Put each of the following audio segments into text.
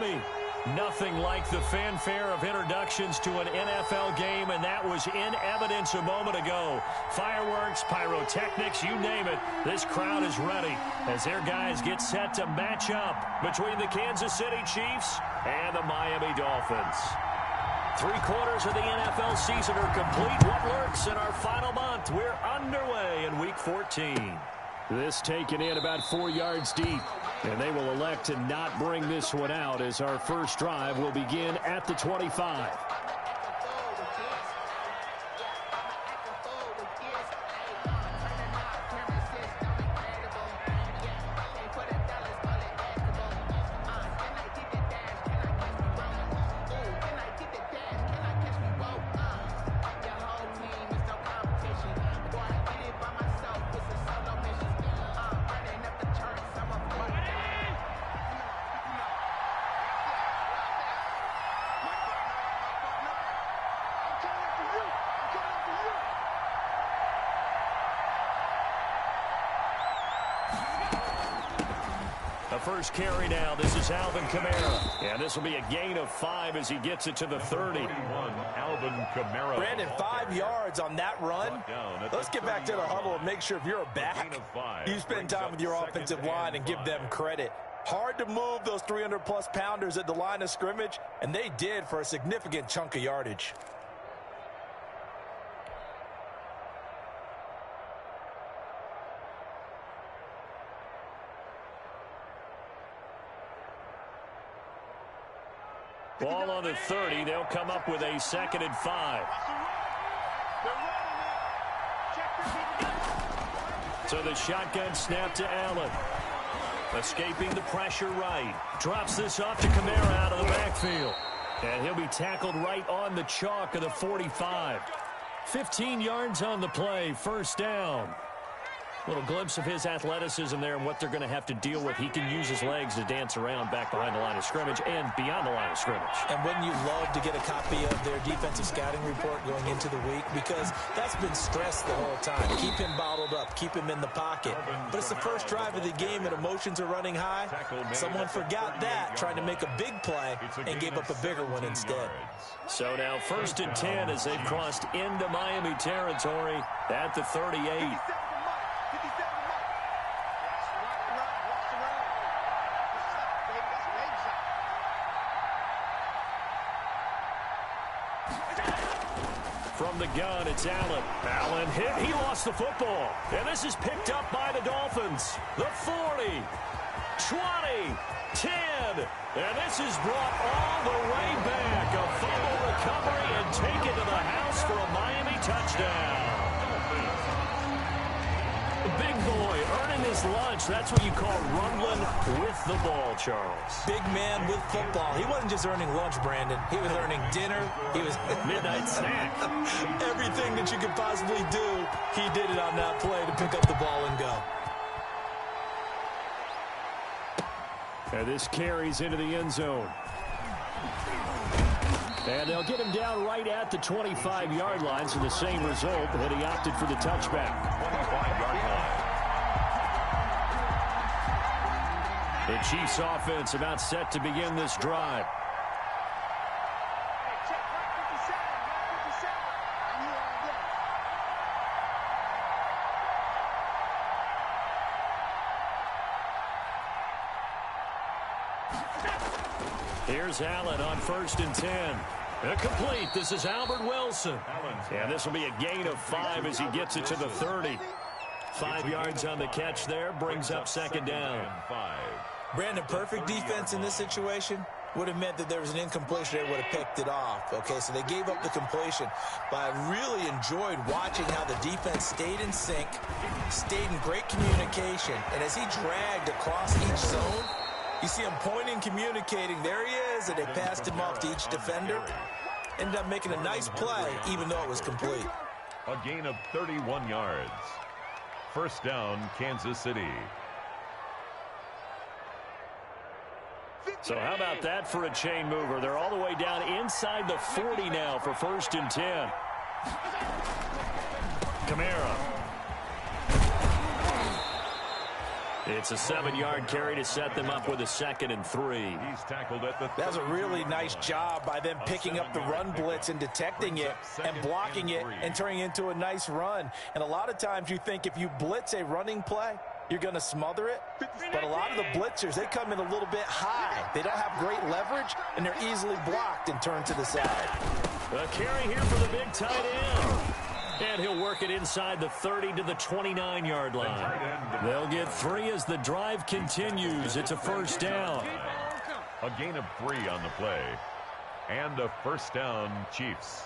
Miami. Nothing like the fanfare of introductions to an NFL game, and that was in evidence a moment ago. Fireworks, pyrotechnics, you name it. This crowd is ready as their guys get set to match up between the Kansas City Chiefs and the Miami Dolphins. 3/4 of the NFL season are complete. What lurks in our final month? We're underway in Week 14. This taken in about 4 yards deep. And they will elect to not bring this one out as our first drive will begin at the 25. First carry now. This is Alvin Kamara. And this will be a gain of 5 as he gets it to the 30. Alvin Kamara. Brandon, 5 yards on that run. Let's get back to the huddle and make sure if you're a back, you spend time with your offensive line and give them credit. Hard to move those 300-plus pounders at the line of scrimmage, and they did for a significant chunk of yardage. Ball on the 30. They'll come up with a 2nd and 5. So the shotgun snap to Allen. Escaping the pressure right. Drops this off to Kamara out of the backfield. And he'll be tackled right on the chalk of the 45. 15 yards on the play. First down. Little glimpse of his athleticism there and what they're going to have to deal with. He can use his legs to dance around back behind the line of scrimmage and beyond the line of scrimmage. And wouldn't you love to get a copy of their defensive scouting report going into the week? Because that's been stressed the whole time. Keep him bottled up. Keep him in the pocket. But it's the first drive of the game and emotions are running high. Someone forgot that, trying to make a big play and gave up a bigger one instead. So now 1st and 10 as they've crossed into Miami territory at the 38. From the gun, it's Allen. Allen hit. He lost the football. And this is picked up by the Dolphins. The 40, 20, 10. And this is brought all the way back. A fumble recovery and taken to the house for a Miami touchdown. Big boy earning his lunch. That's what you call rumbling with the ball, Charles. Big man with football. He wasn't just earning lunch, Brandon. He was earning dinner. He was midnight snack. Everything that you could possibly do, he did it on that play to pick up the ball and go. And this carries into the end zone. And they'll get him down right at the 25-yard line, so the same result, but he opted for the touchback. 25-yard line. The Chiefs offense about set to begin this drive. Here's Allen on 1st and 10. Complete. This is Albert Wilson. And this will be a gain of 5 as he gets it to the 30. 5 yards on the catch there. Brings up 2nd down. Brandon, perfect defense in this situation would have meant that there was an incompletion. They would have picked it off. Okay, so they gave up the completion. But I really enjoyed watching how the defense stayed in sync, stayed in great communication. And as he dragged across each zone, you see him pointing, communicating. There he is, and they passed him off to each defender. Ended up making a nice play, even though it was complete. A gain of 31 yards. First down, Kansas City. So how about that for a chain mover? They're all the way down inside the 40 now for 1st and 10. Kamara. It's a 7-yard carry to set them up with a 2nd and 3. He's tackled at the That was a really nice job by them picking up the run blitz and detecting it and blocking it and turning it into a nice run. And a lot of times you think if you blitz a running play, you're going to smother it. But a lot of the blitzers, they come in a little bit high. They don't have great leverage, and they're easily blocked and turned to the side. A carry here for the big tight end. And he'll work it inside the 30 to the 29-yard line. They'll get 3 as the drive continues. It's a 1st down. A gain of 3 on the play. And a 1st down, Chiefs.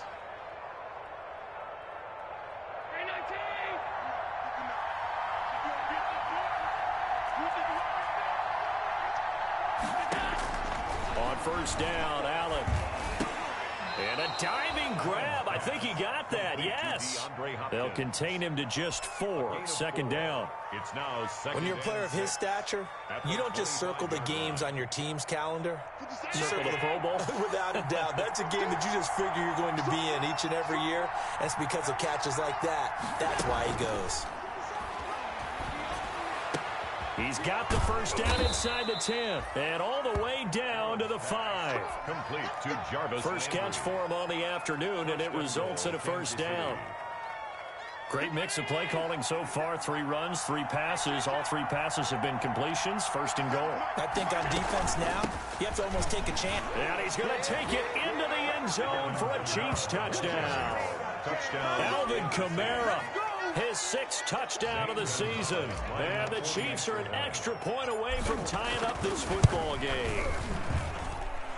On 1st down, Allen. And a diving grab. I think he got that. Yes. They'll contain him to just 4. 2nd down. It's now 2nd. When you're a player of his stature, you don't just circle the games on your team's calendar. You Circle the Pro Bowl? Without a doubt. That's a game that you just figure you're going to be in each and every year. And it's because of catches like that. That's why he goes. He's got the 1st down inside the 10. And all the way down to the 5. Complete to Jarvis. First catch for him on the afternoon, and it results in a 1st down. Great mix of play calling so far. 3 runs, 3 passes. All 3 passes have been completions. 1st and goal. I think on defense now, you have to almost take a chance. And he's going to take it into the end zone for a Chiefs touchdown. Alvin Kamara, his 6th touchdown of the season. And the Chiefs are an extra point away from tying up this football game.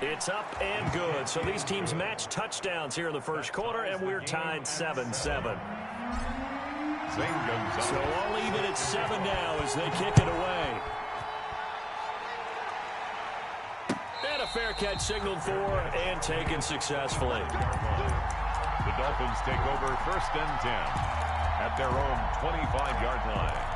It's up and good. So these teams match touchdowns here in the 1st quarter, and we're tied 7-7. So all even at 7 now as they kick it away. And a fair catch signaled for and taken successfully. The Dolphins take over 1st and 10 at their own 25-yard line.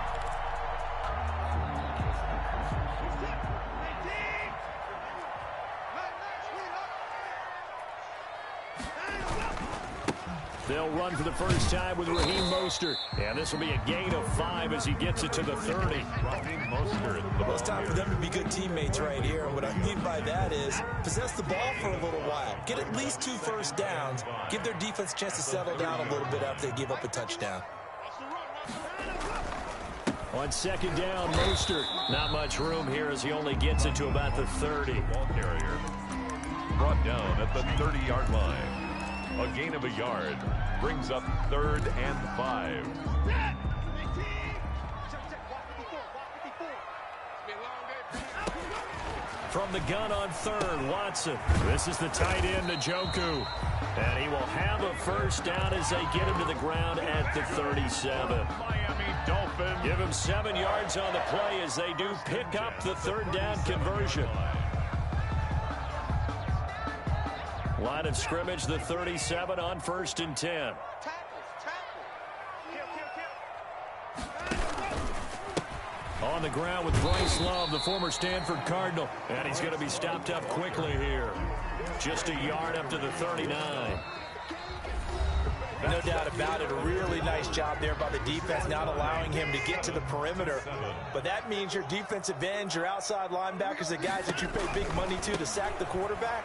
They'll run for the first time with Raheem Mostert. And this will be a gain of 5 as he gets it to the 30. Well, it's time for them to be good teammates right here. And what I mean by that is possess the ball for a little while. Get at least 2 first downs. Give their defense a chance to settle down a little bit after they give up a touchdown. On 2nd down, Mostert. Not much room here as he only gets it to about the 30. Ball carrier brought down at the 30-yard line. A gain of a yard brings up 3rd and 5. From the gun on 3rd, Watson. This is the tight end, Njoku. And he will have a 1st down as they get him to the ground at the 37. Miami Dolphins. Give him 7 yards on the play as they do pick up the 3rd down conversion. Line of scrimmage, the 37 on 1st and 10. On the ground with Bryce Love, the former Stanford Cardinal. And he's going to be stopped up quickly here. Just a yard up to the 39. No doubt about it. A really nice job there by the defense, not allowing him to get to the perimeter. But that means your defensive ends, your outside linebackers, the guys that you pay big money to sack the quarterback,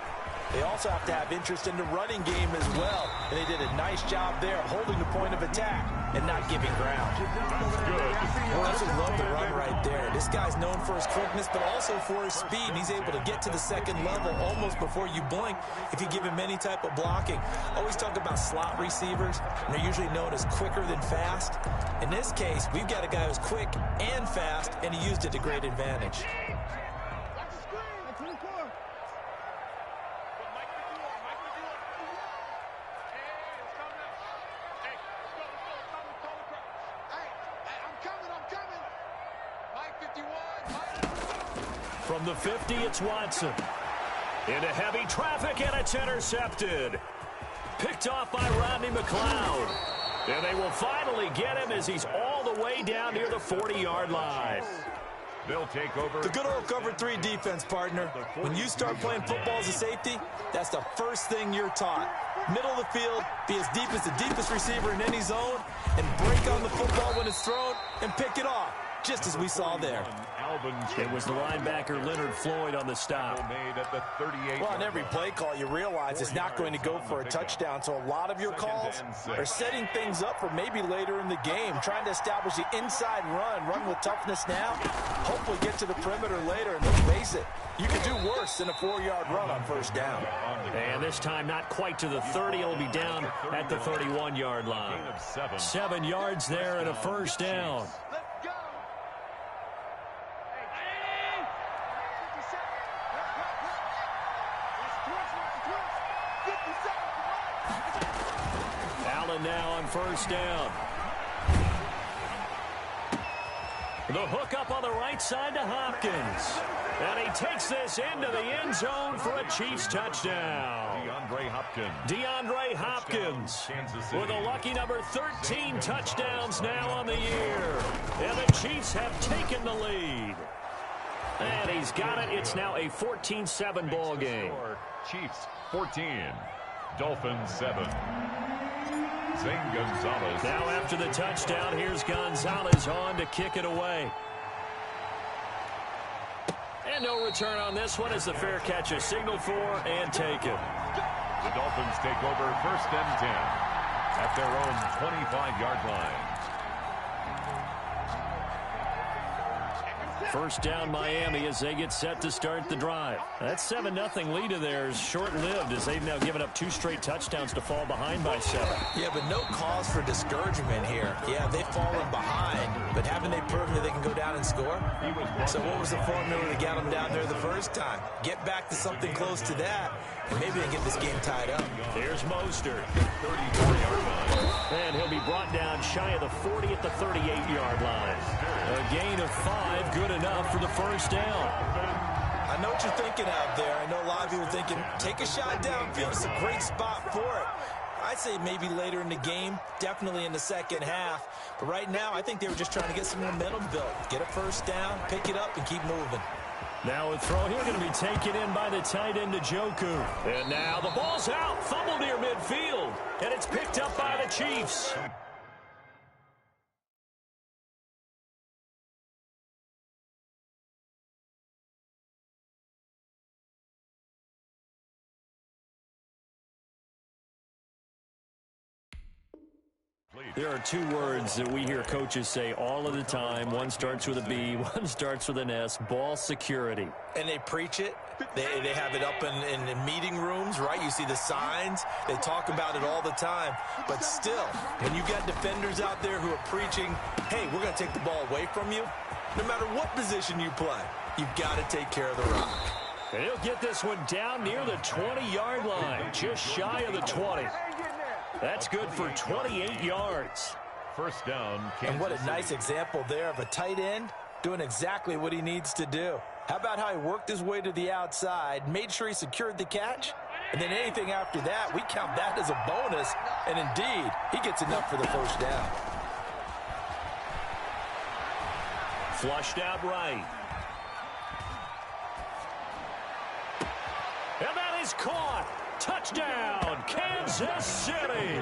they also have to have interest in the running game as well. And they did a nice job there of holding the point of attack and not giving ground. Good. I just love the run right there. This guy's known for his quickness, but also for his speed. And he's able to get to the 2nd level almost before you blink if you give him any type of blocking. Always talk about slot receivers, and they're usually known as quicker than fast. In this case, we've got a guy who's quick and fast, and he used it to great advantage. From the 50, it's Watson. Into heavy traffic, and it's intercepted. Picked off by Rodney McLeod. And they will finally get him as he's all the way down near the 40-yard line. They'll take over. The good old cover 3 defense, partner. When you start playing football as a safety, that's the first thing you're taught. Middle of the field, be as deep as the deepest receiver in any zone, and break on the football when it's thrown and pick it off. just as we saw there. It was the linebacker Leonard Floyd on the stop. Well, on every play call, you realize it's not going to go for a touchdown, so a lot of your calls are setting things up for maybe later in the game, trying to establish the inside run with toughness now, hopefully get to the perimeter later, and let's face it, you could do worse than a 4-yard run on first down. And this time not quite to the 30. It'll be down at the 31-yard line. 7 yards there and a first down. Allen now on first down. The hook up on the right side to Hopkins. And he takes this into the end zone for a Chiefs touchdown. DeAndre Hopkins with a lucky number 13 touchdowns now on the year. And the Chiefs have taken the lead. And he's got it. It's now a 14-7 ball game. Chiefs 14, Dolphins 7. Gonzalez. Now after the touchdown, here's Gonzalez on to kick it away. And no return on this one as the fair catch is signaled for and taken. The Dolphins take over first and 10 at their own 25-yard line. First down Miami as they get set to start the drive. That 7-0 lead of theirs short-lived as they've now given up 2 straight touchdowns to fall behind by 7. Yeah, but no cause for discouragement here. Yeah, they've fallen behind, but haven't they proven that they can go down and score? So what was the formula to get them down there the first time? Get back to something close to that, and maybe they get this game tied up. Here's Mostert. 34-yard line. And he'll be brought down shy of the 40 at the 38-yard line. A gain of 5, good enough for the first down. I know what you're thinking out there. I know a lot of you are thinking, take a shot downfield. It's a great spot for it. I'd say maybe later in the game, definitely in the second half. But right now, I think they were just trying to get some momentum built. Get a first down, pick it up, and keep moving. Now a throw here going to be taken in by the tight end Njoku. And now the ball's out, fumbled near midfield. And it's picked up by the Chiefs. There are 2 words that we hear coaches say all of the time. One starts with a B, one starts with an S, ball security. And they preach it. They have it up in meeting rooms, right? You see the signs. They talk about it all the time. But still, when you got defenders out there who are preaching, hey, we're going to take the ball away from you, no matter what position you play, you've got to take care of the rock. And he'll get this one down near the 20-yard line, just shy of the 20. That's good for 28 yards. First down, and what a nice example there of a tight end doing exactly what he needs to do. How about how he worked his way to the outside, made sure he secured the catch, and then anything after that, we count that as a bonus, and indeed, he gets enough for the first down. Flushed out right. And that is caught. Touchdown, Kansas City.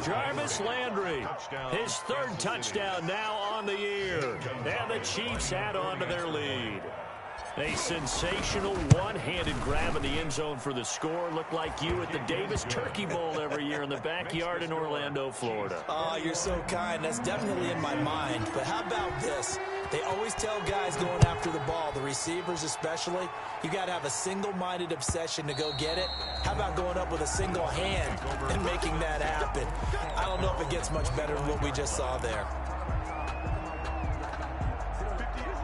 Jarvis Landry, his 3rd touchdown now on the year. And the Chiefs add on to their lead. A sensational one-handed grab in the end zone for the score. Looked like you at the Davis Turkey Bowl every year in the backyard in Orlando, Florida. Oh, you're so kind. That's definitely in my mind. But how about this? They always tell guys going after the ball, the receivers especially, you got to have a single-minded obsession to go get it. How about going up with a single hand and making that happen? I don't know if it gets much better than what we just saw there.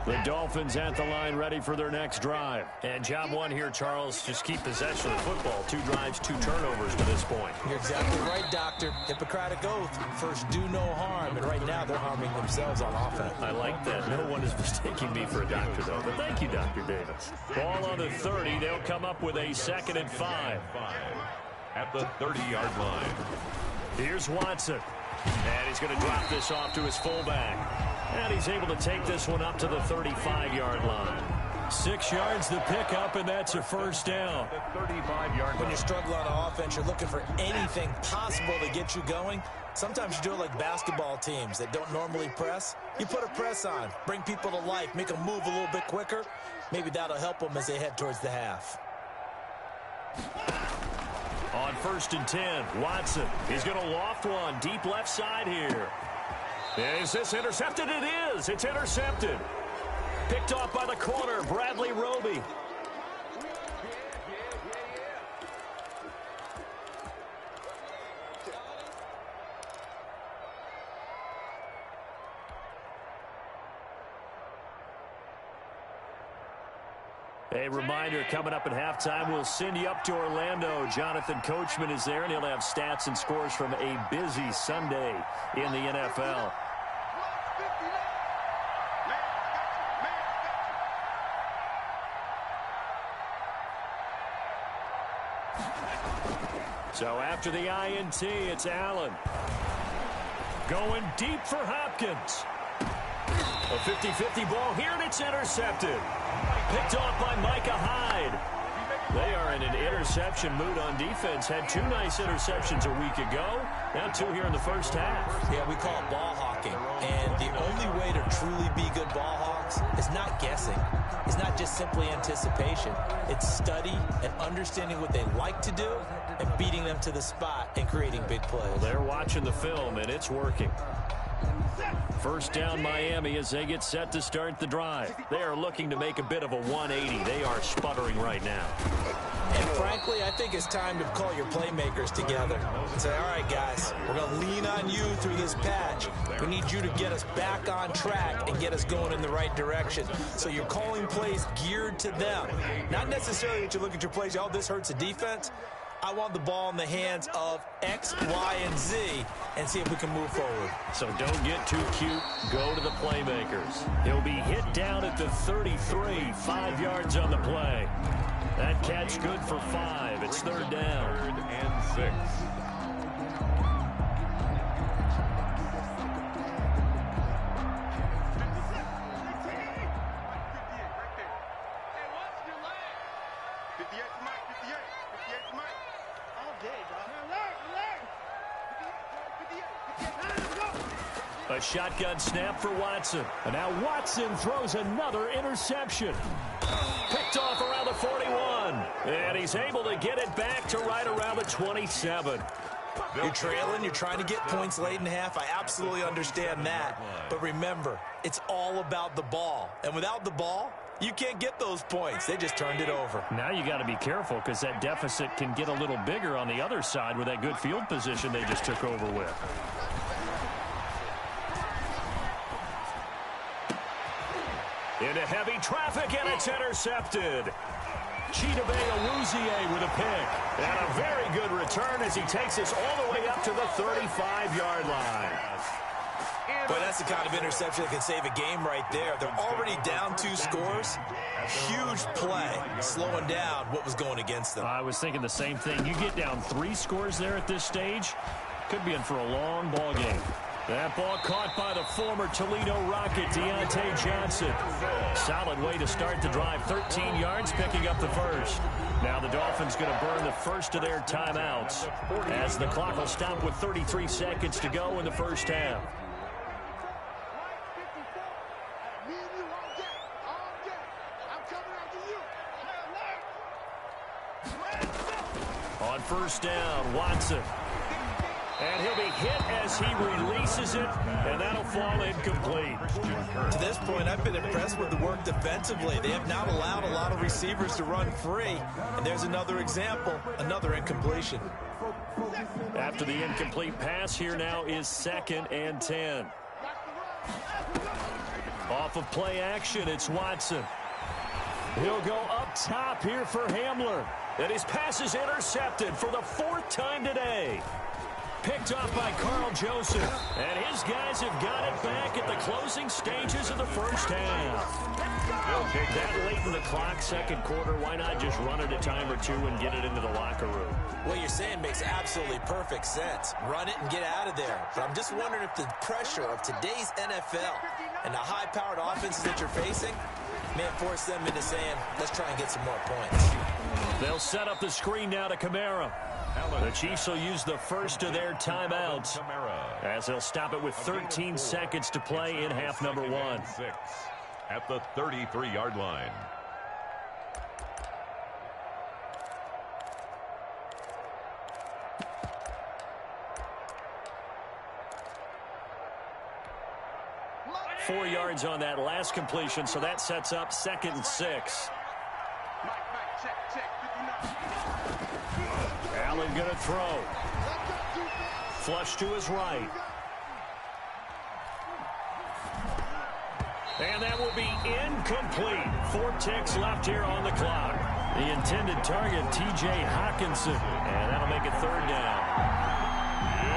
The Dolphins at the line ready for their next drive. And job 1 here, Charles, just keep possession of the football. 2 drives, 2 turnovers to this point. You're exactly right, Doctor. Hippocratic oath. First, do no harm. And right now, they're harming themselves on offense. I like that. No one is mistaking me for a doctor, though. But thank you, Dr. Davis. Ball on the 30. They'll come up with a 2nd and 5. At the 30-yard line. Here's Watson. And he's going to drop this off to his fullback. And he's able to take this one up to the 35-yard line. 6 yards the pickup, and that's a first down. When you're struggling on offense, you're looking for anything possible to get you going. Sometimes you do it like basketball teams that don't normally press. You put a press on, bring people to life, make them move a little bit quicker. Maybe that'll help them as they head towards the half. On 1st and 10, Watson. He's going to loft one deep left side here. Is this intercepted? It is. It's intercepted. Picked off by the corner, Bradley Roby. A reminder, coming up at halftime, we'll send you up to Orlando. Jonathan Coachman is there, and he'll have stats and scores from a busy Sunday in the NFL. So after the INT, it's Allen. Going deep for Hopkins. A 50-50 ball here, and it's intercepted. Picked off by Micah Hyde. They are in an interception mood on defense. Had 2 nice interceptions a week ago. Now 2 here in the first half. Yeah, we call it ball hawking. And the only way to truly be good ball hawks is not guessing. It's not just simply anticipation. It's study and understanding what they like to do and beating them to the spot and creating big plays. They're watching the film, and it's working. First down, Miami, as they get set to start the drive. They are looking to make a bit of a 180. They are sputtering right now. And frankly, I think it's time to call your playmakers together and say, all right, guys, we're going to lean on you through this patch. We need you to get us back on track and get us going in the right direction. So you're calling plays geared to them. Not necessarily that you look at your plays, oh, this hurts the defense. I want the ball in the hands of X, Y, and Z and see if we can move forward. So don't get too cute. Go to the playmakers. He'll be hit down at the 33, 5 yards on the play. That catch good for 5. It's 3rd down. 3rd and 6. A shotgun snap for Watson. And now Watson throws another interception. Picked off around the 41. And he's able to get it back to right around the 27. You're trailing. You're trying to get points late in half. I absolutely understand that. But remember, it's all about the ball. And without the ball, you can't get those points. They just turned it over. Now you got to be careful because that deficit can get a little bigger on the other side with that good field position they just took over with. Into heavy traffic, and it's intercepted. Chidobe Awuzie with a pick. And a very good return as he takes us all the way up to the 35-yard line. Boy, that's the kind of interception that can save a game right there. They're already down 2 scores. Huge play, slowing down what was going against them. I was thinking the same thing. You get down 3 scores there at this stage, could be in for a long ball game. That ball caught by the former Toledo Rocket, Deontay Johnson. Solid way to start the drive. 13 yards, picking up the first. Now the Dolphins going to burn the first of their timeouts as the clock will stop with 33 seconds to go in the first half. On first down, Watson. And he'll be hit as he releases it, and that'll fall incomplete. To this point, I've been impressed with the work defensively. They have not allowed a lot of receivers to run free. And there's another example, another incompletion. After the incomplete pass, here now is 2nd and 10. Off of play action, it's Watson. He'll go up top here for Hamler. And his pass is intercepted for the 4th time today. Picked off by Carl Joseph. And his guys have got it back at the closing stages of the first half. That late in the clock, second quarter, why not just run it a time or 2 and get it into the locker room? What you're saying makes absolutely perfect sense. Run it and get out of there. But I'm just wondering if the pressure of today's NFL and the high-powered offenses that you're facing May have forced them into saying, let's try and get some more points. They'll set up the screen now to Kamara. The Chiefs will use the first of their timeouts as they'll stop it with 13 seconds to play in half number one. At the 33-yard line. Four yards on that last completion, so that sets up 2nd and 6. Allen going to throw. Flush to his right. And that will be incomplete. 4 ticks left here on the clock. The intended target, T.J. Hawkinson. And that'll make it 3rd down.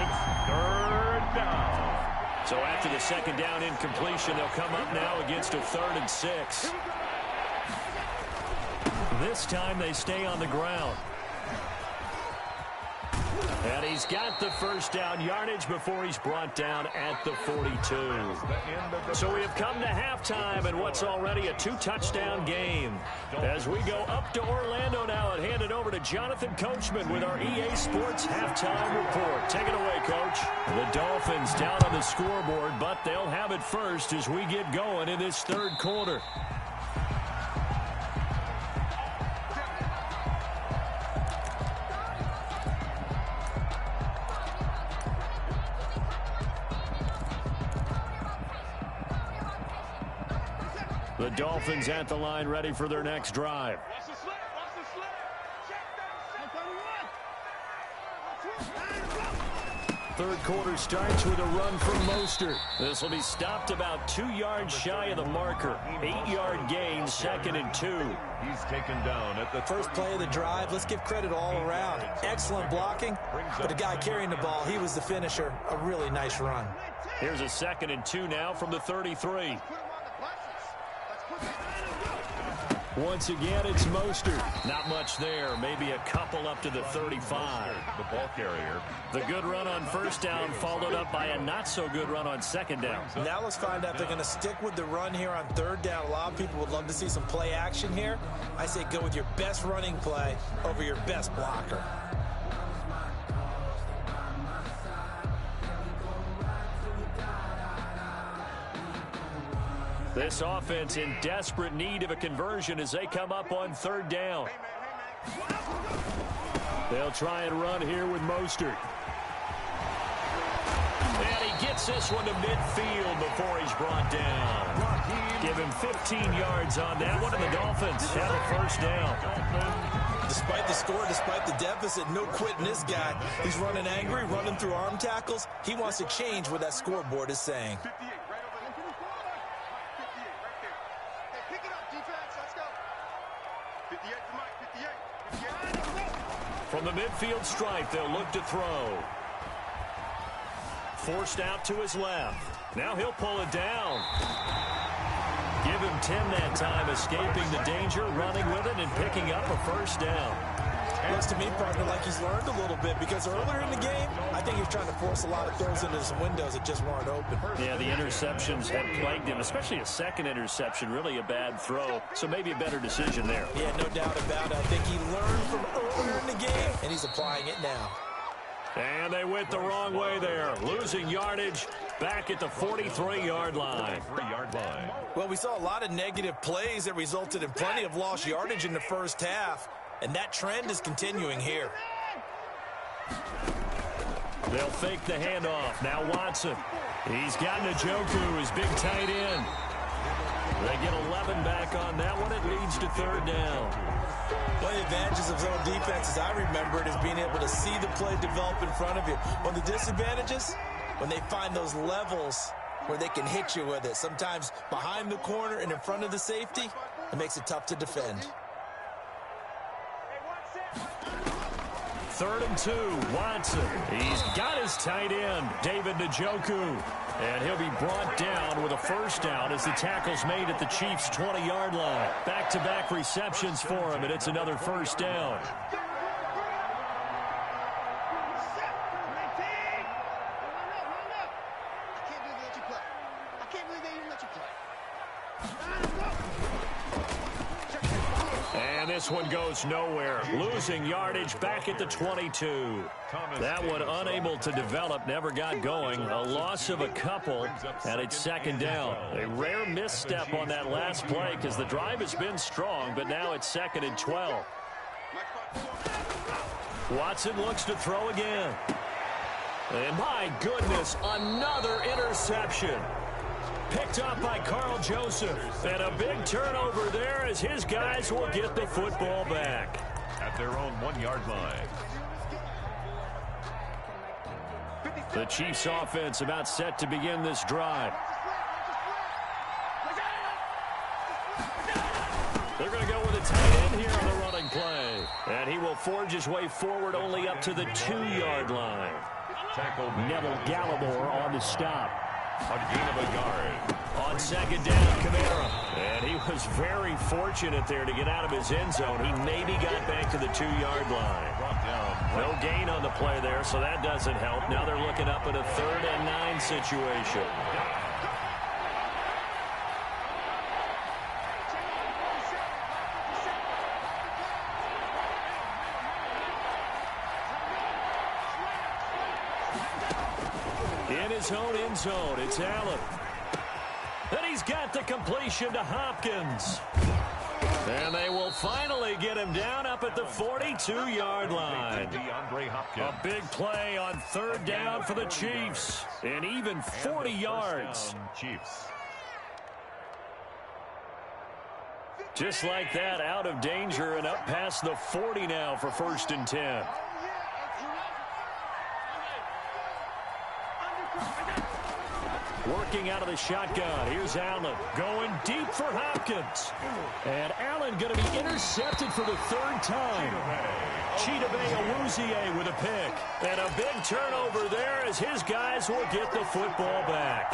It's 3rd down. So after the 2nd down incompletion, they'll come up now against a 3rd and 6. This time they stay on the ground. And he's got the first down yardage before he's brought down at the 42. So we have come to halftime in what's already a 2-touchdown game. As we go up to Orlando now and hand it over to Jonathan Coachman with our EA Sports Halftime Report. Take it away, Coach. The Dolphins down on the scoreboard, but they'll have it first as we get going in this 3rd quarter. The Dolphins at the line, ready for their next drive. Third quarter starts with a run from Mostert. This will be stopped about 2 yards shy of the marker. 8-yard gain, 2nd and 2. He's taken down at the first play of the drive. Let's give credit all around. Excellent blocking, but the guy carrying the ball, he was the finisher. A really nice run. Here's a 2nd and 2 now from the 33. Once again, it's Mostert. Not much there. Maybe a couple up to the 35. The ball carrier. The good run on 1st down followed up by a not-so-good run on 2nd down. Now let's find out if they're going to stick with the run here on 3rd down. A lot of people would love to see some play action here. I say go with your best running play over your best blocker. This offense in desperate need of a conversion as they come up on 3rd down. They'll try and run here with Mostert. And he gets this one to midfield before he's brought down. Give him 15 yards on that one, and the Dolphins have a 1st down. Despite the score, despite the deficit, no quitting this guy. He's running angry, running through arm tackles. He wants to change what that scoreboard is saying. From the midfield stripe, they'll look to throw. Forced out to his left. Now he'll pull it down. Give him 10 that time, escaping the danger, running with it, and picking up a 1st down. Looks to me, partner, like he's learned a little bit because earlier in the game, I think he was trying to force a lot of throws into some windows that just weren't open. Yeah, the interceptions have plagued him, especially a 2nd interception, really a bad throw. So maybe a better decision there. Yeah, no doubt about it. I think he learned from earlier in the game, and he's applying it now. And they went the wrong way there, losing yardage back at the 43-yard line. Well, we saw a lot of negative plays that resulted in plenty of lost yardage in the 1st half. And that trend is continuing here. They'll fake the handoff. Now Watson. He's got Njoku, his big tight end. They get 11 back on that one. It leads to 3rd down. One of the advantages of zone defense, as I remember it, is being able to see the play develop in front of you. One of the disadvantages, when they find those levels where they can hit you with it. Sometimes behind the corner and in front of the safety, it makes it tough to defend. 3rd and 2, Watson. He's got his tight end, David Njoku. And he'll be brought down with a 1st down as the tackle's made at the Chiefs' 20-yard line. Back-to-back receptions for him, and it's another 1st down. And this one goes nowhere. Losing yardage back at the 22. That one unable to develop, never got going. A loss of a couple, and it's second down. A rare misstep on that last play because the drive has been strong, but now it's second and 12. Watson looks to throw again. And my goodness, another interception. Picked up by Carl Joseph. And a big turnover there as his guys will get the football back. At their own 1-yard line. The Chiefs offense about set to begin this drive. They're going to go with a tight end here on the running play. And he will forge his way forward only up to the 2-yard line. Tackled Neville Gallimore on the stop. A gain of a yard. On second down, Kamara. And he was very fortunate there to get out of his end zone. He maybe got back to the 2-yard line. Brought down. No gain on the play there, so that doesn't help. Now they're looking up at a 3rd and 9 situation. In his own end zone, it's Allen. And he's got the completion to Hopkins. And they will finally get him down up at the 42-yard line. A big play on 3rd down for the Chiefs. And even 40 yards. Just like that, out of danger and up past the 40 now for 1st and 10. Working out of the shotgun. Here's Allen going deep for Hopkins. And Allen going to be intercepted for the 3rd time. Chidobe Awuzie with a pick. And a big turnover there as his guys will get the football back.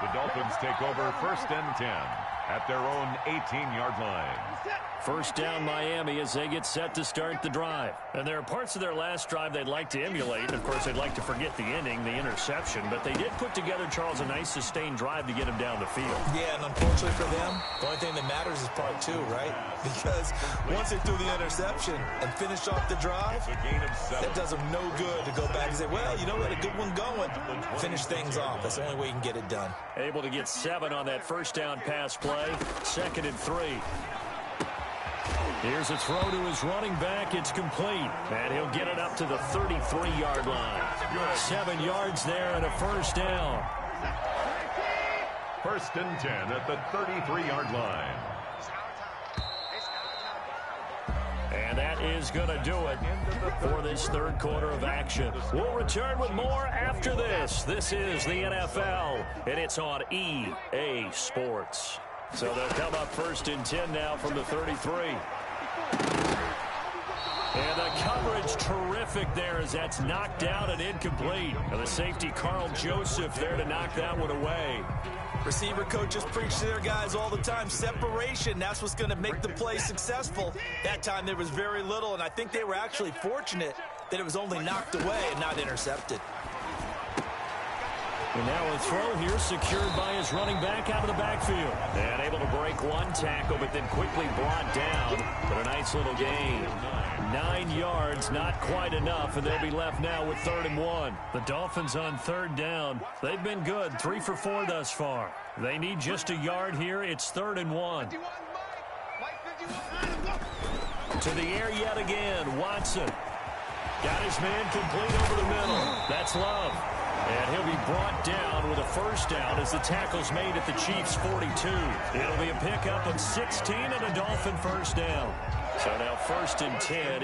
The Dolphins take over 1st and 10 at their own 18-yard line. 1st down Miami as they get set to start the drive. And there are parts of their last drive they'd like to emulate. Of course, they'd like to forget the inning, the interception. But they did put together, Charles, a nice sustained drive to get him down the field. Yeah, and unfortunately for them, the only thing that matters is part 2, right? Because once they threw the interception and finished off the drive, that does them no good to go back and say, well, you know what, a good one going. Finish things off. That's the only way you can get it done. Able to get 7 on that 1st down pass play. 2nd and 3. Here's a throw to his running back. It's complete. And he'll get it up to the 33-yard line. 7 yards there and a 1st down. 1st and 10 at the 33-yard line. And that is going to do it for this 3rd quarter of action. We'll return with more after this. This is the NFL, and it's on EA Sports. So they'll come up 1st and 10 now from the 33. And the coverage terrific there as that's knocked down and incomplete. And the safety, Carl Joseph, there to knock that one away. Receiver coaches preach to their guys all the time. Separation, that's what's going to make the play successful. That time there was very little, and I think they were actually fortunate that it was only knocked away and not intercepted. And now a throw here secured by his running back out of the backfield. And able to break one tackle, but then quickly brought down. But a nice little gain. 9 yards, not quite enough, and they'll be left now with 3rd and 1. The Dolphins on 3rd down. They've been good, 3 for 4 thus far. They need just a yard here. It's 3rd and 1. To the air yet again, Watson. Got his man complete over the middle. That's Love. And he'll be brought down with a 1st down as the tackle's made at the Chiefs' 42. It'll be a pickup of 16 and a Dolphin 1st down. So now 1st and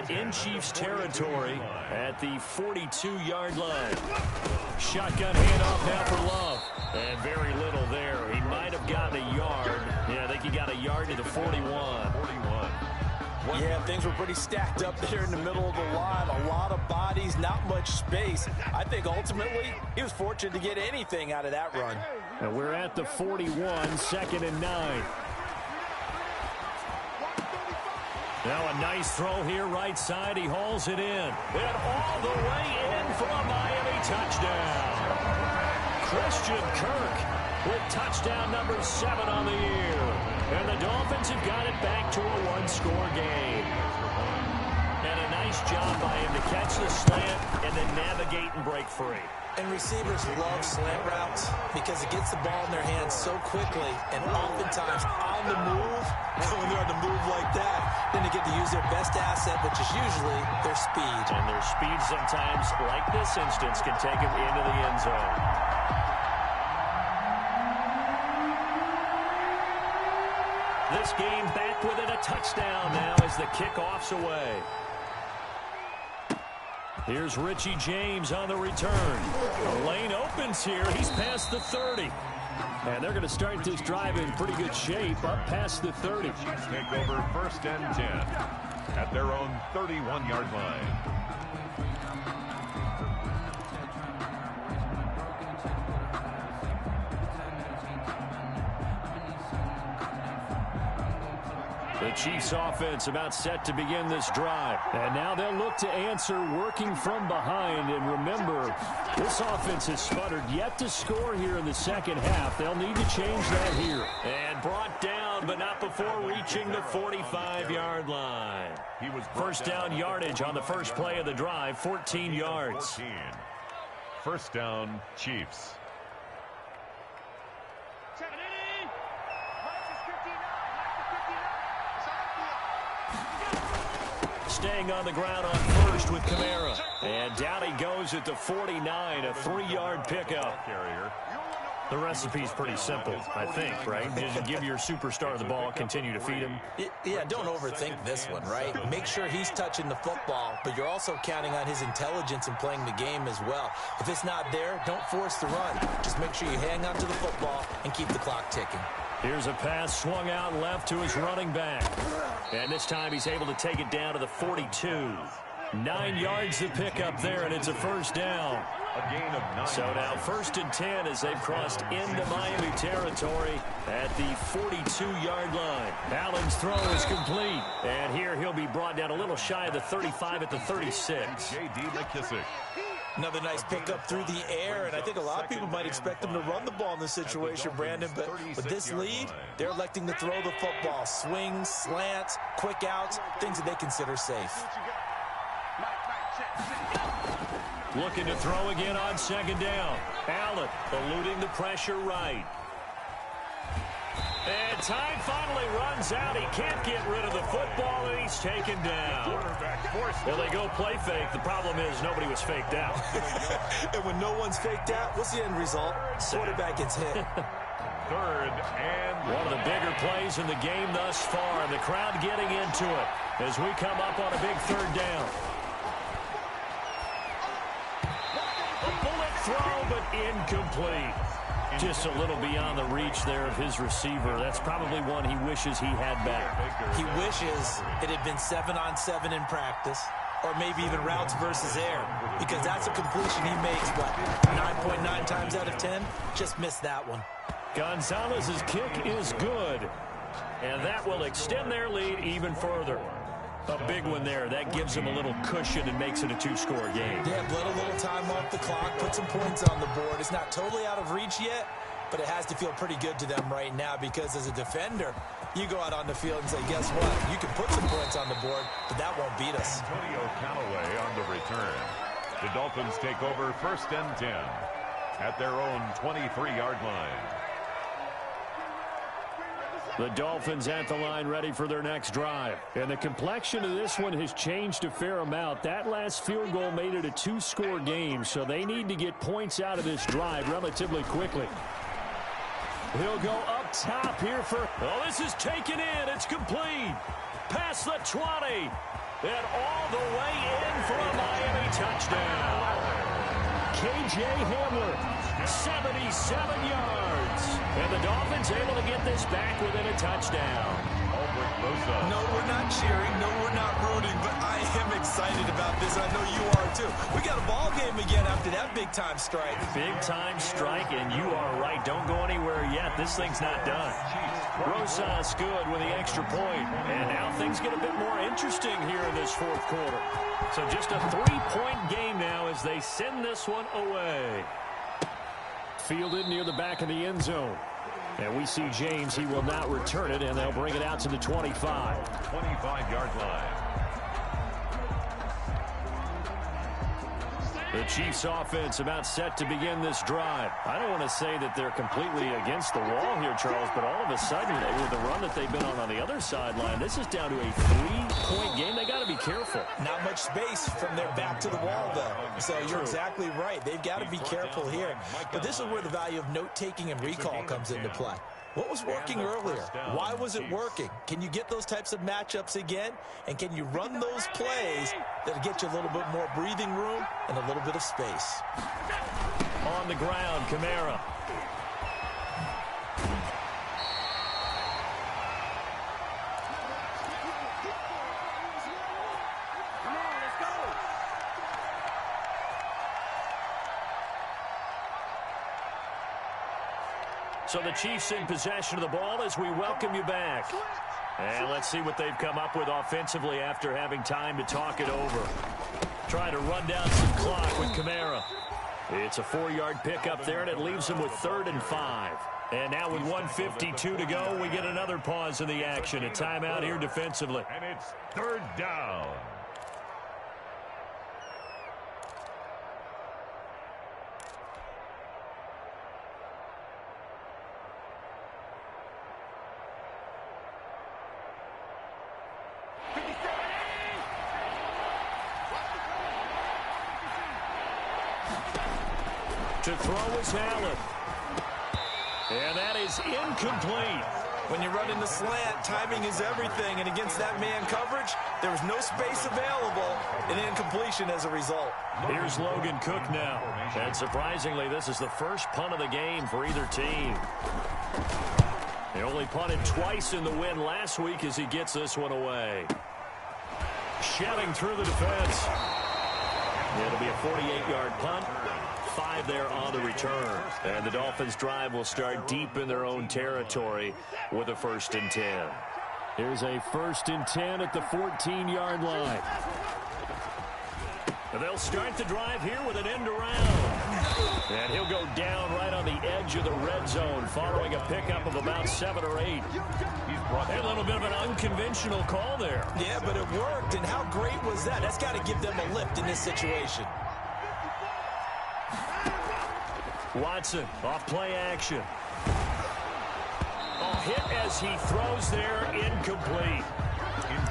10 in Chiefs territory at the 42-yard line. Shotgun handoff now for Love. And very little there. He might have gotten a yard. Yeah, I think he got a yard to the 41. Yeah, things were pretty stacked up there in the middle of the line. A lot of bodies, not much space. I think ultimately he was fortunate to get anything out of that run. And we're at the 41, 2nd and 9. Now a nice throw here right side. He hauls it in. And all the way in for a Miami touchdown. Christian Kirk with touchdown number 7 on the year. And the Dolphins have got it back to a one-score game. And a nice job by him to catch the slant and then navigate and break free. And receivers love slant routes because it gets the ball in their hands so quickly and oftentimes on the move. When they're on the move like that, then they get to use their best asset, which is usually their speed. And their speed sometimes, like this instance, can take them into the end zone. This game back within a touchdown now as the kickoff's away. Here's Richie James on the return. The lane opens here. He's past the 30. And they're going to start this drive in pretty good shape up past the 30. Take over first and 10 at their own 31-yard line. The Chiefs offense about set to begin this drive. And now they'll look to answer working from behind. And remember, this offense has sputtered yet to score here in the second half. They'll need to change that here. And brought down, but not before reaching the 45-yard line. First down yardage on the first play of the drive, 14 yards. First down, Chiefs. Staying on the ground on first with Kamara. And down he goes at the 49, a 3-yard pickup. The recipe's pretty simple, I think, right? Just give your superstar the ball, continue to feed him. Yeah, don't overthink this one, right? Make sure he's touching the football, but you're also counting on his intelligence in playing the game as well. If it's not there, don't force the run. Just make sure you hang on to the football and keep the clock ticking. Here's a pass swung out left to his running back. And this time he's able to take it down to the 42. 9 yards to pick up there, and it's a first down. A gain of 9. So now first and 10 as they've crossed into Miami territory at the 42-yard line. Allen's throw is complete. And here he'll be brought down a little shy of the 35 at the 36. J.D. McKissick. Another nice pickup through the air, and I think a lot of people might expect them to run the ball in this situation, Brandon, but with this lead, they're electing to throw the football. Swings, slants, quick outs, things that they consider safe. Looking to throw again on second down. Allen eluding the pressure right. And time finally runs out. He can't get rid of the football, and he's taken down. Well, they go play fake. The problem is nobody was faked out. And when no one's faked out, what's the end result? Quarterback gets hit. Third and one of the bigger plays in the game thus far, and the crowd getting into it as we come up on a big third down. A bullet throw, but incomplete. Just a little beyond the reach there of his receiver. That's probably one he wishes he had back. He wishes it had been 7-on-7 in practice, or maybe even routes versus air, because that's a completion he makes, what, 9.9 times out of 10? Just missed that one. Gonzalez's kick is good, and that will extend their lead even further. A big one there. That gives them a little cushion and makes it a 2-score game. Yeah, let a little time off the clock, put some points on the board. It's not totally out of reach yet, but it has to feel pretty good to them right now because as a defender, you go out on the field and say, guess what? You can put some points on the board, but that won't beat us. Antonio Callaway on the return. The Dolphins take over first and 10 at their own 23-yard line. The Dolphins at the line ready for their next drive. And the complexion of this one has changed a fair amount. That last field goal made it a 2-score game, so they need to get points out of this drive relatively quickly. He'll go up top here for... Oh, this is taken in. It's complete. Past the 20. And all the way in for a Miami touchdown. K.J. Hamler, 77 yards. And the Dolphins able to get this back within a touchdown. No, we're not cheering. No, we're not rooting. But I am excited about this. I know you are, too. We got a ball game again after that big-time strike. Big-time strike, and you are right. Don't go anywhere yet. This thing's not done. Rosas good with the extra point. And now things get a bit more interesting here in this fourth quarter. So just a 3-point game now as they send this one away. Fielded near the back of the end zone. And we see James. He will not return it, and they'll bring it out to the 25. 25-yard line. The Chiefs offense about set to begin this drive. I don't want to say that they're completely against the wall here, Charles, but all of a sudden, with the run that they've been on the other sideline, this is down to a 3-point game. They got to be careful. Not much space from their back to the wall, though. So you're exactly right. They've got to be careful here. But this is where the value of note-taking and recall comes into play. What was working earlier? Why was it working? Can you get those types of matchups again? And can you run those plays that'll get you a little bit more breathing room and a little bit of space? On the ground, Kamara. So the Chiefs in possession of the ball as we welcome you back. And let's see what they've come up with offensively after having time to talk it over. Trying to run down some clock with Kamara. It's a 4-yard pickup there, and it leaves them with 3rd and 5. And now with 1:52 to go, we get another pause in the action. A timeout here defensively. And it's 3rd down. To throw is Allen. And that is incomplete. When you run in the slant, timing is everything. And against that man coverage, there was no space available. An incompletion as a result. Here's Logan Cook now. And surprisingly, this is the first punt of the game for either team. He only punted twice in the win last week as he gets this one away. Shedding through the defense. It'll be a 48-yard punt. 5 there on the return. And the Dolphins' drive will start deep in their own territory with a 1st and 10. Here's a 1st and 10 at the 14-yard line. And they'll start the drive here with an end around. And he'll go down right on the edge of the red zone following a pickup of about 7 or 8. A little bit of an unconventional call there. Yeah, but it worked. And how great was that? That's got to give them a lift in this situation. Watson, off play action. Hit as he throws there, incomplete.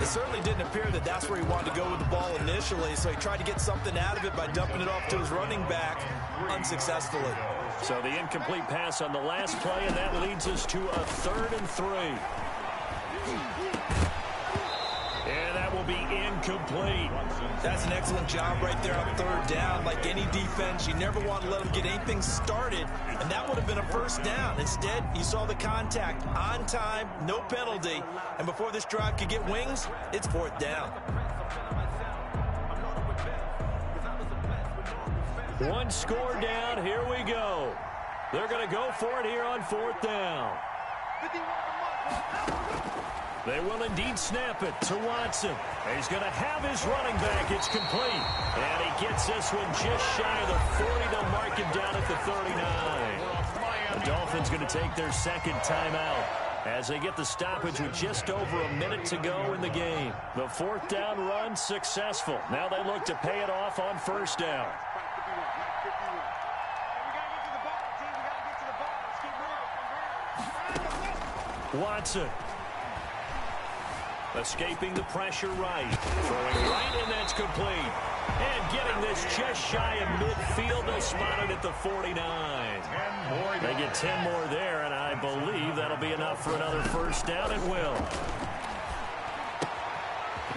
It certainly didn't appear that that's where he wanted to go with the ball initially, so he tried to get something out of it by dumping it off to his running back unsuccessfully. So the incomplete pass on the last play, and that leads us to a 3rd and 3. And that will be incomplete. That's an excellent job right there on 3rd down. Like any defense, you never want to let them get anything started, and that would have been a 1st down. Instead, you saw the contact on time, no penalty, and before this drive could get wings, it's 4th down. One score down, here we go. They're going to go for it here on 4th down. They will indeed snap it to Watson. He's going to have his running back. It's complete. And he gets this one just shy of the 40. They'll mark him down at the 39. The Dolphins going to take their 2nd timeout as they get the stoppage with just over a minute to go in the game. The 4th down run successful. Now they look to pay it off on 1st down. Watson. Escaping the pressure right. Throwing right, and that's complete. And getting this just shy of midfield. They'll spot it at the 49. They get 10 more there, and I believe that'll be enough for another 1st down. It will.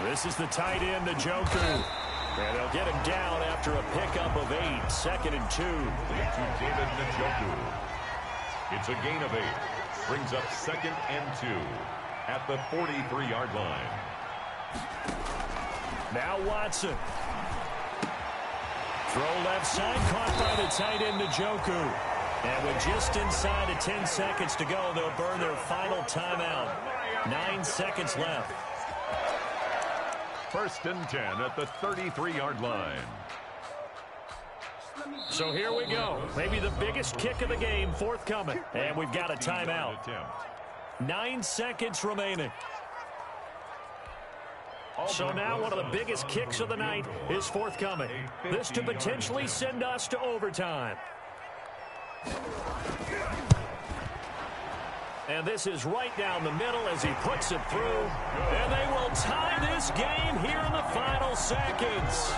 This is the tight end, Njoku. And they'll get him down after a pickup of 8. 2nd and 2. To David Njoku. It's a gain of 8. Brings up 2nd and 2. At the 43-yard line. Now Watson. Throw left side, caught by the tight end Njoku. And with just inside of 10 seconds to go, they'll burn their final timeout. 9 seconds left. 1st and 10 at the 33-yard line. So here we go. Maybe the biggest kick of the game forthcoming. And we've got a timeout. 9 seconds remaining. So now one of the biggest kicks of the night is forthcoming. This to potentially send us to overtime. And this is right down the middle as he puts it through. And they will tie this game here in the final seconds.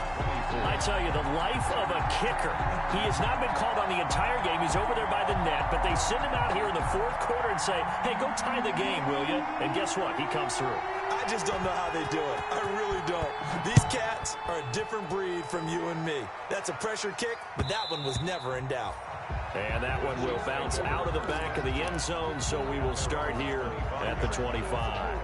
I tell you, the life of a kicker. He has not been called on the entire game. He's over there by the net, but they send him out here in the fourth quarter and say, hey, go tie the game, will you? And guess what? He comes through. I just don't know how they do it. I really don't. These cats are a different breed from you and me. That's a pressure kick, but that one was never in doubt. And that one will bounce out of the back of the end zone, so we will start here at the 25.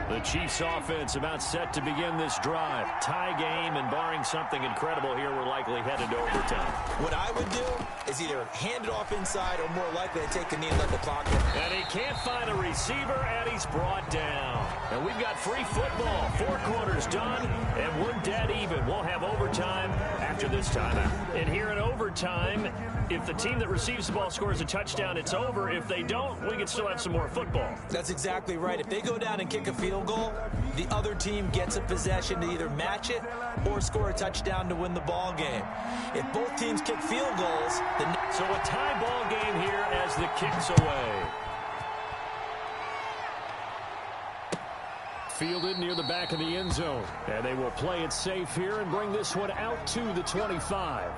The Chiefs offense about set to begin this drive. Tie game, and barring something incredible here, we're likely headed to overtime. What I would do is either hand it off inside or more likely to take a knee and let the clock run. And he can't find a receiver, and he's brought down. And we've got free football. 4 quarters done, and we're dead even. We'll have overtime after this timeout. And here in overtime, if the team that receives the ball scores a touchdown, it's over. If they don't, we can still have some more football. That's exactly right. If they go down and kick a field goal, the other team gets a possession to either match it or score a touchdown to win the ball game. If both teams kick field goals, so a tie ball game here as the kick's away. Fielded near the back of the end zone. And they will play it safe here and bring this one out to the 25.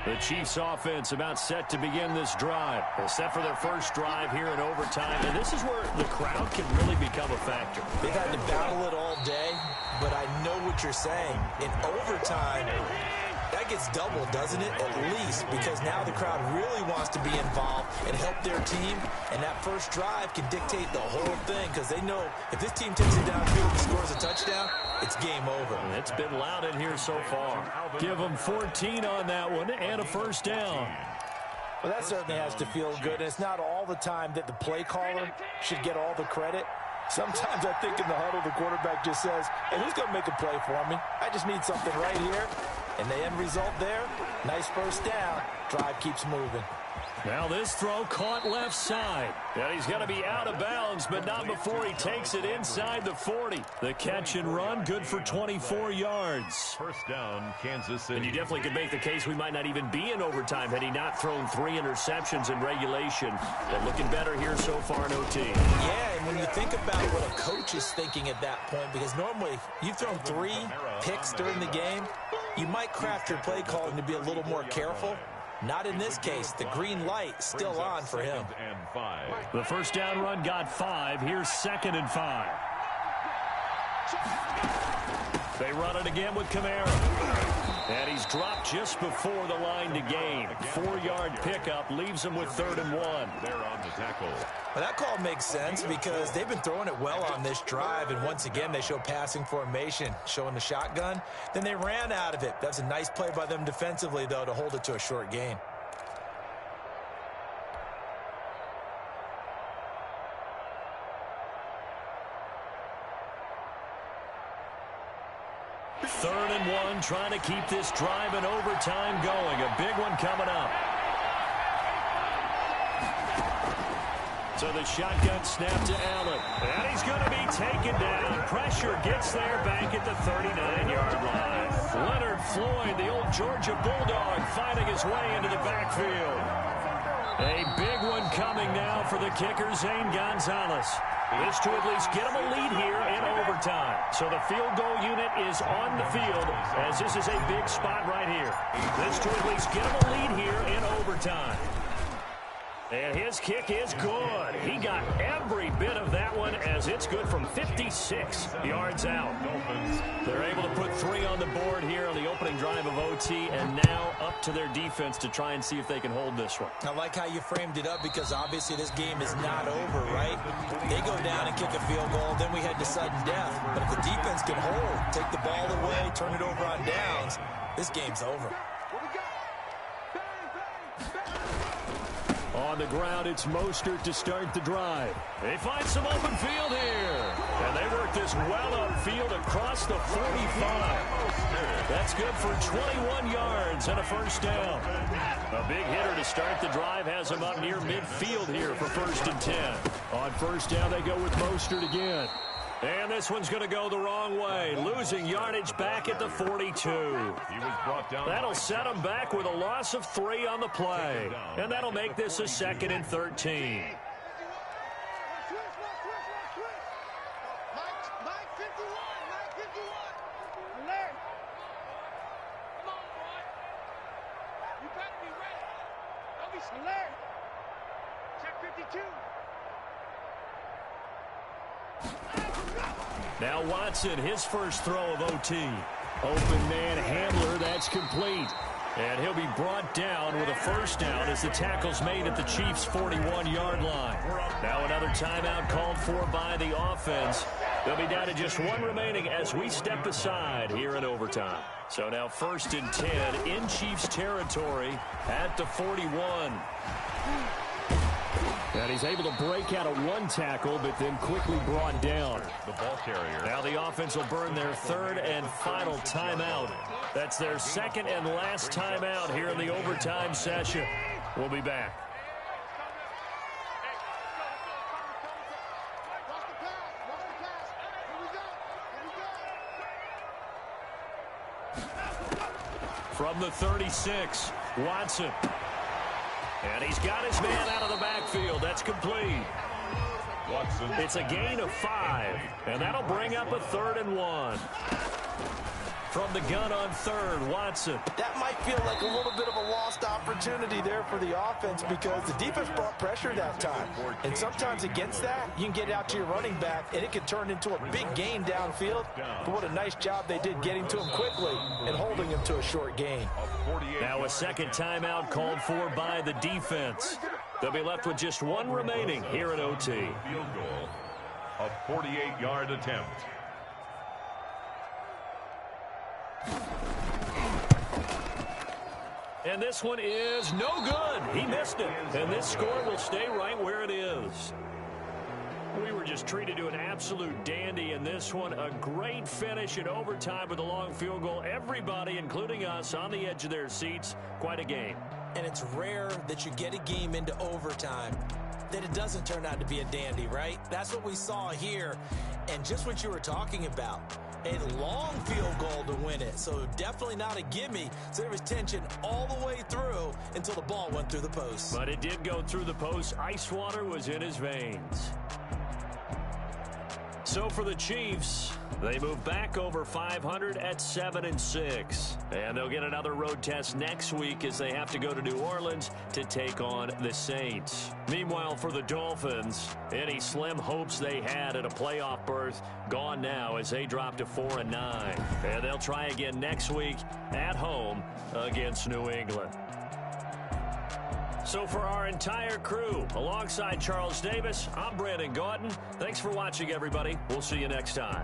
The Chiefs offense about set to begin this drive. They're set for their first drive here in overtime. And this is where the crowd can really become a factor. They've had to battle it all day, but I know what you're saying. In overtime, that gets doubled, doesn't it? At least, because now the crowd really wants to be involved and help their team. And that first drive can dictate the whole thing, because they know if this team takes it downfield and scores a touchdown, it's game over. And it's been loud in here so far. Give them 14 on that one and a first down. Well, that certainly has to feel good. And it's not all the time that the play caller should get all the credit. Sometimes I think in the huddle, the quarterback just says, hey, who's going to make a play for me? I just need something right here. And the end result there, nice first down. Drive keeps moving. Now this throw caught left side. And he's going to be out of bounds, but not before he takes it inside the 40. The catch and run, good for 24 yards. First down, Kansas City. And you definitely could make the case we might not even be in overtime had he not thrown 3 interceptions in regulation. But looking better here so far in OT. Yeah, and when you think about what a coach is thinking at that point, because normally you've thrown 3 picks during the game, you might craft your play calling to be a little more careful. Not in this case. The green light still on for him. The first down run got 5. Here's 2nd and 5. They run it again with Kamara. And he's dropped just before the line to gain. 4-yard pickup leaves him with 3rd and 1. They're on the tackle. Well, that call makes sense because they've been throwing it well on this drive, and once again they show passing formation, showing the shotgun. Then they ran out of it. That's a nice play by them defensively, though, to hold it to a short gain. Third and 1, trying to keep this drive in overtime going. A big one coming up. So the shotgun snap to Allen. And he's going to be taken down. Pressure gets there back at the 39-yard line. Leonard Floyd, the old Georgia Bulldog, fighting his way into the backfield. A big one coming now for the kicker, Zane Gonzalez. This to at least get him a lead here in overtime. So the field goal unit is on the field as this is a big spot right here. This to at least get him a lead here in overtime. And his kick is good. He got every bit of that one as it's good from 56 yards out. They're able to put 3 on the board here on the opening drive of OT, and now up to their defense to try and see if they can hold this one. I like how you framed it up because obviously this game is not over, right? They go down and kick a field goal, then we head to sudden death. But if the defense can hold, take the ball away, turn it over on downs, this game's over. On the ground, it's Mostert to start the drive. They find some open field here. And they work this well upfield across the 45. That's good for 21 yards and a first down. A big hitter to start the drive has him up near midfield here for 1st and 10. On first down, they go with Mostert again. And this one's going to go the wrong way, losing yardage back at the 42. That'll set them back with a loss of 3 on the play. And that'll make this a 2nd and 13. Now Watson, his first throw of OT. Open man handler, that's complete. And he'll be brought down with a first down as the tackle's made at the Chiefs' 41-yard line. Now another timeout called for by the offense. They'll be down to just 1 remaining as we step aside here in overtime. So now 1st and 10 in Chiefs territory at the 41. And he's able to break out of 1 tackle, but then quickly brought down. The ball carrier. Now the offense will burn their 3rd and final timeout. That's their 2nd and last timeout here in the overtime session. We'll be back. From the 36, Watson. And he's got his man out of the backfield. That's complete. Watson. It's a gain of 5, and that'll bring up a 3rd and 1. From the gun on 3rd, Watson. That might feel like a little bit of a lost opportunity there for the offense because the defense brought pressure that time. And sometimes against that, you can get out to your running back, and it can turn into a big gain downfield. But what a nice job they did getting to him quickly and holding him to a short gain. Now a 2nd timeout called for by the defense. They'll be left with just 1 remaining here in OT. Field goal, a 48-yard attempt. And this one is no good. He missed it. And this score will stay right where it is. We were just treated to an absolute dandy in this one. A great finish in overtime with a long field goal. Everybody, including us, on the edge of their seats. Quite a game. And it's rare that you get a game into overtime that it doesn't turn out to be a dandy, right? That's what we saw here. And just what you were talking about. A long field goal to win it. So definitely not a gimme. So there was tension all the way through until the ball went through the post. But it did go through the post. Ice water was in his veins. So for the Chiefs, they move back over 500 at 7-6. And they'll get another road test next week as they have to go to New Orleans to take on the Saints. Meanwhile, for the Dolphins, any slim hopes they had at a playoff berth gone now as they drop to 4-9. And they'll try again next week at home against New England. So for our entire crew, alongside Charles Davis, I'm Brandon Gautin. Thanks for watching, everybody. We'll see you next time.